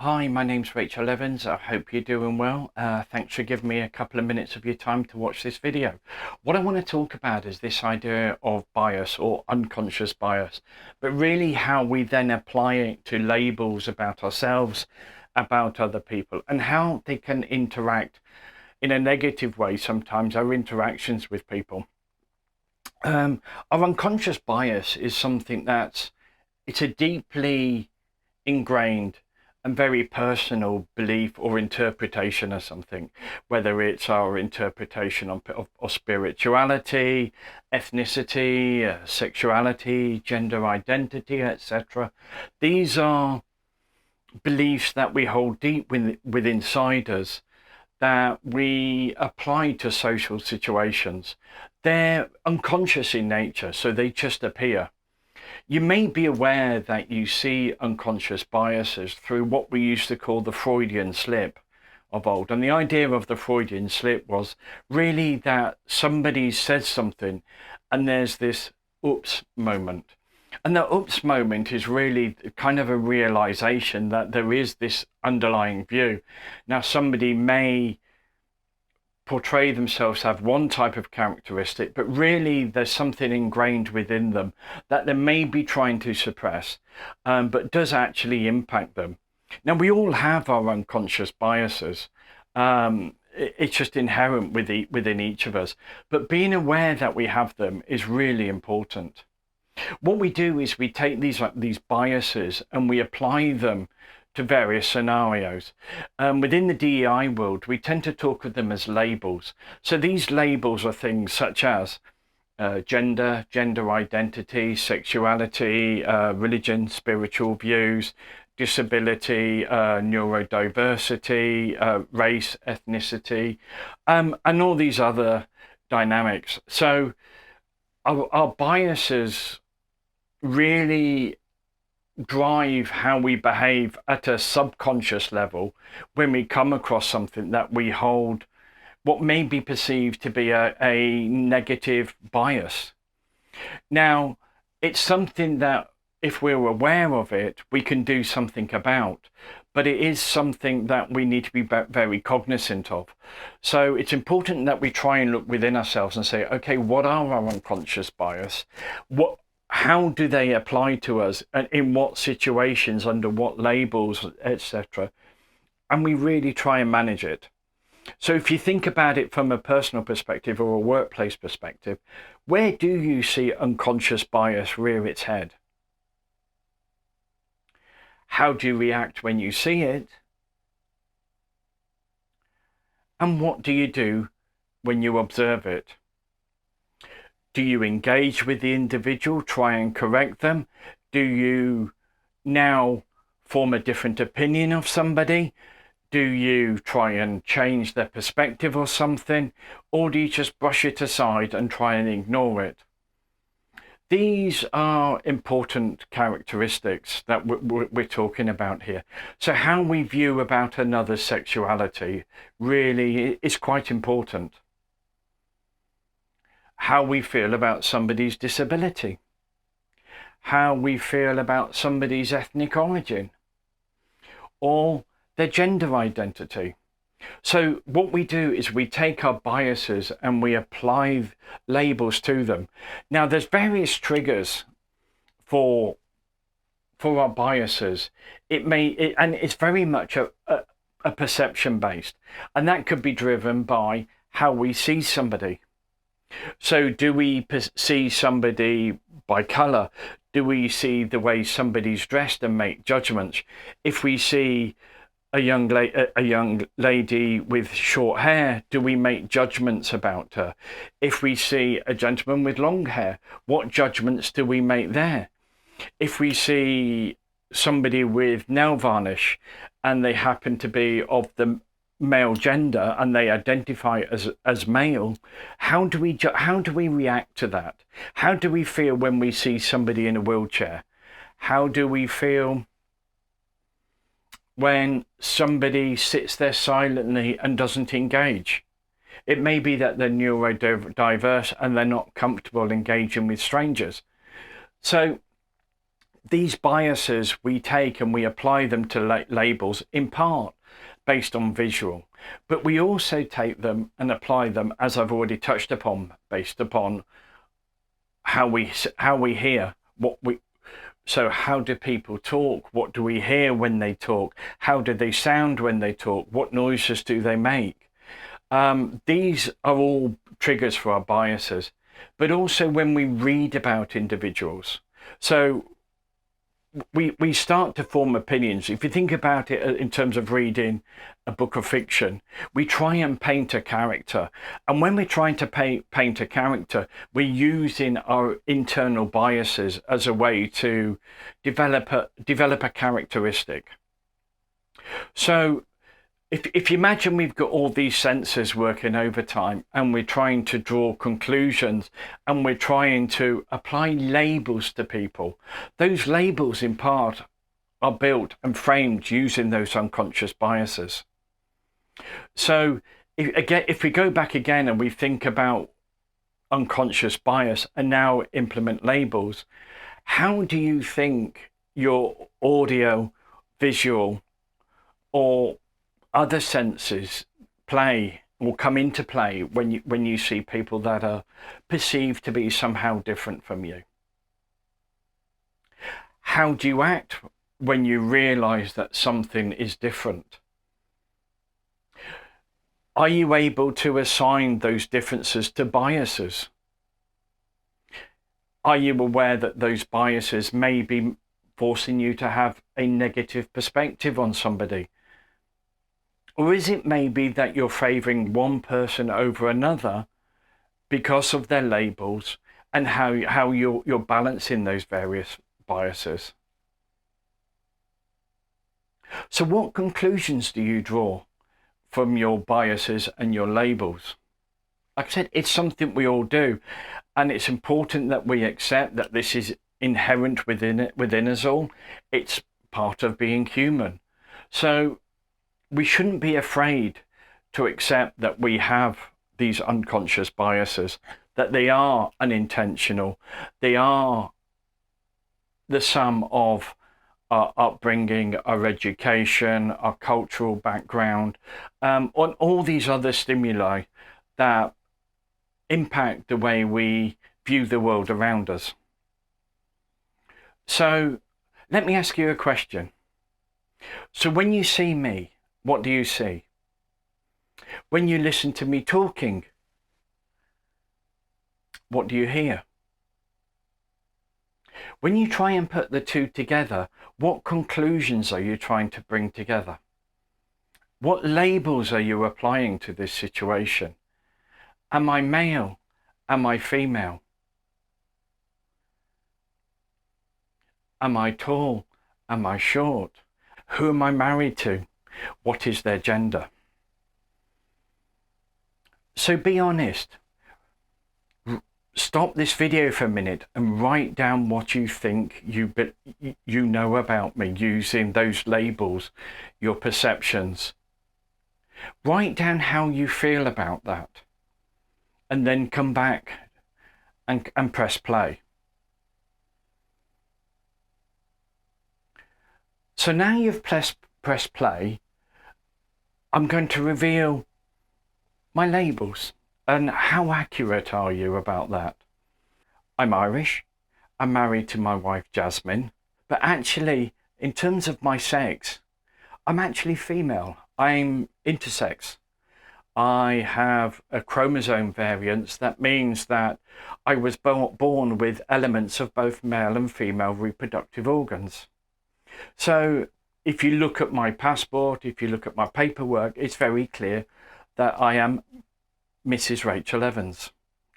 Hi, my name's Rachel Evans. I hope you're doing well. Thanks for giving me a couple of minutes of your time to watch this video. What I want to talk about is this idea of bias or unconscious bias, but really how we then apply it to labels about ourselves, about other people, and how they can interact in a negative way sometimes, our interactions with people. Our unconscious bias is something it's a deeply ingrained and very personal belief or interpretation of something, whether it's our interpretation of spirituality, ethnicity, sexuality, gender identity, etc. These are beliefs that we hold deep within inside us that we apply to social situations. They're unconscious in nature, so they just appear. You may be aware that you see unconscious biases through what we used to call the Freudian slip of old. And the idea of the Freudian slip was really that somebody says something and there's this oops moment. And the oops moment is really kind of a realization that there is this underlying view. Now, somebody may portray themselves have one type of characteristic, but really there's something ingrained within them that they may be trying to suppress, but does actually impact them. Now, we all have our unconscious biases. It's just inherent within each of us, but being aware that we have them is really important. What we do is we take these biases and we apply them to various scenarios. Within the DEI world, we tend to talk of them as labels. So these labels are things such as gender, gender identity, sexuality, religion, spiritual views, disability, neurodiversity, race, ethnicity, and all these other dynamics. So our biases really drive how we behave at a subconscious level when we come across something that we hold what may be perceived to be a negative bias. Now, it's something that if we're aware of it, we can do something about, but it is something that we need to be very cognizant of. So it's important that we try and look within ourselves and say, okay, what are our unconscious bias? How do they apply to us, and in what situations, under what labels, etc. And we really try and manage it. So if you think about it from a personal perspective or a workplace perspective, where do you see unconscious bias rear its head? How do you react when you see it? And what do you do when you observe it? Do you engage with the individual, try and correct them? Do you now form a different opinion of somebody? Do you try and change their perspective or something? Or do you just brush it aside and try and ignore it? These are important characteristics that we're talking about here. So how we view about another's sexuality really is quite important. How we feel about somebody's disability, how we feel about somebody's ethnic origin, or their gender identity. So what we do is we take our biases and we apply labels to them. Now, there's various triggers for our biases. And it's very much a perception based, and that could be driven by how we see somebody. So do we see somebody by colour? Do we see the way somebody's dressed and make judgments? If we see a young lady with short hair, do we make judgments about her? If we see a gentleman with long hair, what judgments do we make there? If we see somebody with nail varnish and they happen to be of the male gender and they identify as male, how do we react to that? How do we feel when we see somebody in a wheelchair? How do we feel when somebody sits there silently and doesn't engage? It may be that they're neurodiverse and they're not comfortable engaging with strangers. So These biases we take and we apply them to labels in part based on visual, but we also take them and apply them, as I've already touched upon, based upon how we hear so how do people talk? What do we hear when they talk? How do they sound when they talk? What noises do they make? These are all triggers for our biases, but also when we read about individuals. So we start to form opinions. If you think about it in terms of reading a book of fiction, we try and paint a character. And when we're trying to paint a character, we're using our internal biases as a way to develop a characteristic. So if you imagine we've got all these senses working overtime and we're trying to draw conclusions and we're trying to apply labels to people, those labels in part are built and framed using those unconscious biases. So if we go back again and we think about unconscious bias and now implement labels, how do you think your audio, visual, or other senses play or come into play when you see people that are perceived to be somehow different from you? How do you act when you realize that something is different? Are you able to assign those differences to biases? Are you aware that those biases may be forcing you to have a negative perspective on somebody? Or is it maybe that you're favoring one person over another because of their labels and how you're balancing those various biases? So what conclusions do you draw from your biases and your labels? Like I said, it's something we all do, and it's important that we accept that this is inherent within us all. It's part of being human. So we shouldn't be afraid to accept that we have these unconscious biases, that they are unintentional. They are the sum of our upbringing, our education, our cultural background, on all these other stimuli that impact the way we view the world around us. So let me ask you a question. So when you see me, what do you see? When you listen to me talking, what do you hear? When you try and put the two together, what conclusions are you trying to bring together? What labels are you applying to this situation? Am I male? Am I female? Am I tall? Am I short? Who am I married to? What is their gender? So be honest. Stop this video for a minute and write down what you think you know about me using those labels, your perceptions. Write down how you feel about that, and then come back and press play. So now you've pressed play, I'm going to reveal my labels. And how accurate are you about that? I'm Irish. I'm married to my wife Jasmine. But actually, in terms of my sex, I'm actually female. I'm intersex. I have a chromosome variance. That means that I was born with elements of both male and female reproductive organs. So if you look at my passport, if you look at my paperwork, it's very clear that I am Mrs. Rachel Evans,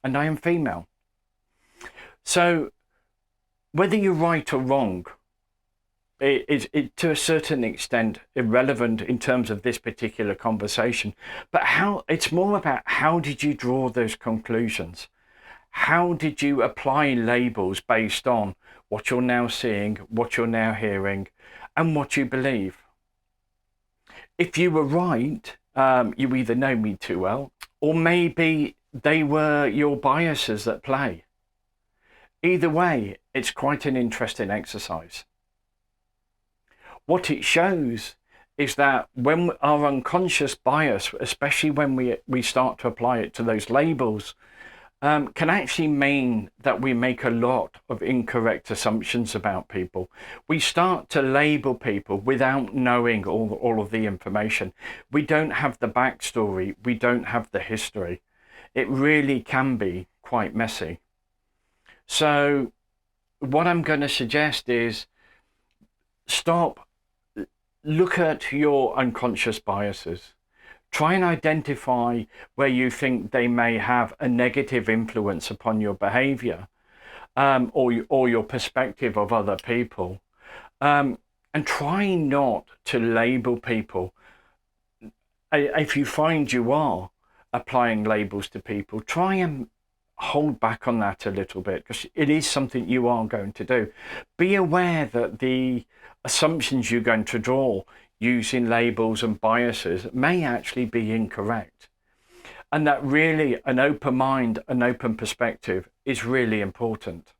and I am female. So whether you're right or wrong is to a certain extent irrelevant in terms of this particular conversation, but it's more about how did you draw those conclusions? How did you apply labels based on what you're now seeing, what you're now hearing, and what you believe? If you were right, you either know me too well, or maybe they were your biases at play. Either way, it's quite an interesting exercise. What it shows is that when our unconscious bias, especially when we start to apply it to those labels, can actually mean that we make a lot of incorrect assumptions about people. We start to label people without knowing all of the information. We don't have the backstory. We don't have the history. It really can be quite messy. So what I'm going to suggest is stop, look at your unconscious biases. Try and identify where you think they may have a negative influence upon your behavior, or your perspective of other people. And try not to label people. If you find you are applying labels to people, try and hold back on that a little bit, because it is something you are going to do. Be aware that the assumptions you're going to draw using labels and biases may actually be incorrect, and that really an open mind, an open perspective is really important.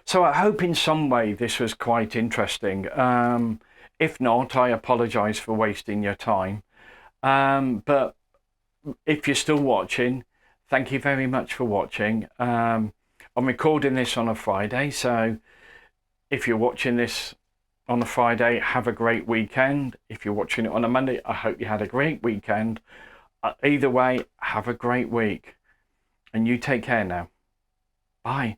So I hope in some way this was quite interesting. If not, I apologize for wasting your time. But if you're still watching, thank you very much for watching. I'm recording this on a Friday, so if you're watching this on a Friday, have a great weekend. If you're watching it on a Monday, I hope you had a great weekend. Either way, have a great week. And you take care now. Bye.